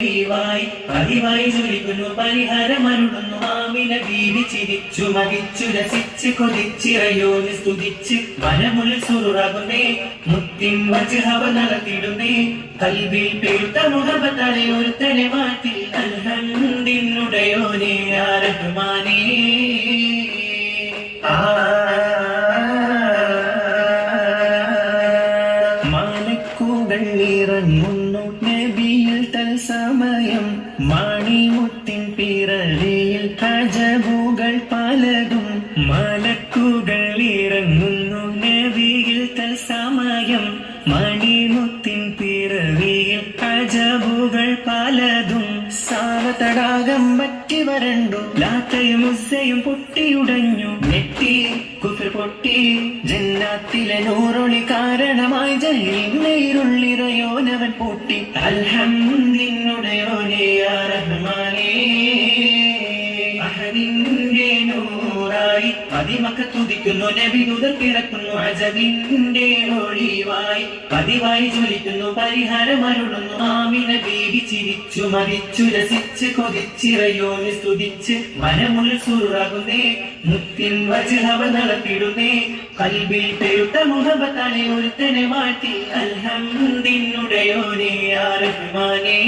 പതിവായി ജ്വലിക്കുന്നു പരിഹാരമരുളുന്നു ആമിന ബീവി ചിരിച്ചു മതിച്ചു രസിച്ച് കൊതിച്ചിറയോന് സ്തുതിച്ച് മനമുള്ള സുറുറാകുന്നേ മുത്തിൻ വജ്ഹവ നടത്തിടുന്നേ കൽവിൽ പെരുത്ത മുഹബത്താലെ ഒരുത്തനെ മാറ്റി അൽഹംദിനുടയോനെ യാ റഹ്മാനേ മാലക്കൂകൾ ഇറങ്ങുന്നു നബിയിൽ തൽസമയം മാണിമുത്തിൻ പിറവിയിൽ അജബുകൾ പലതും മലക്കുകൾ ഇറങ്ങുന്നു നബിയിൽ തൽസമയം മണിമുത്തിൻ പിറവിയിൽ അജബുകൾ പലതും സാവതടാകം വറ്റി വരണ്ടു ലാത്തയും ഉസ്സയും പൊട്ടിയുടഞ്ഞു നെറ്റി കുഫർ പൊട്ടി ജന്നാത്തിലെ നൂറൊളി കാരണമായി ജഹീലിരുള്ളിറയോനവൻ പൊട്ടി അൽഹംദിനുടയോനെ യാ റഹ്മാനേ അഹദിന്റെ നൂറായി പതിമക്ക തുതിക്കുന്നു നബി ദൂതർ പിറക്കുന്നു അജബിന്റെ ഒളിവായി പതിവായി ജ്വലിക്കുന്നു പരിഹാരമരുളുന്നു ആമിന ബീവി ചിരിച്ചു മതിച്ചു രസിച്ച് കൊതിച്ചിറയോന് സ്തുതിച്ച് മനമുള്ള സുറാകുന്നേ മുത്തിൻ വജ്ഹവ നടത്തിടുന്നേ കൽബിൽ പെരുത്ത മുഹബത്താലെ ഒരുത്തനെ മാറ്റി അൽഹംദിനുടയോനെ യാ റഹ്മാനേ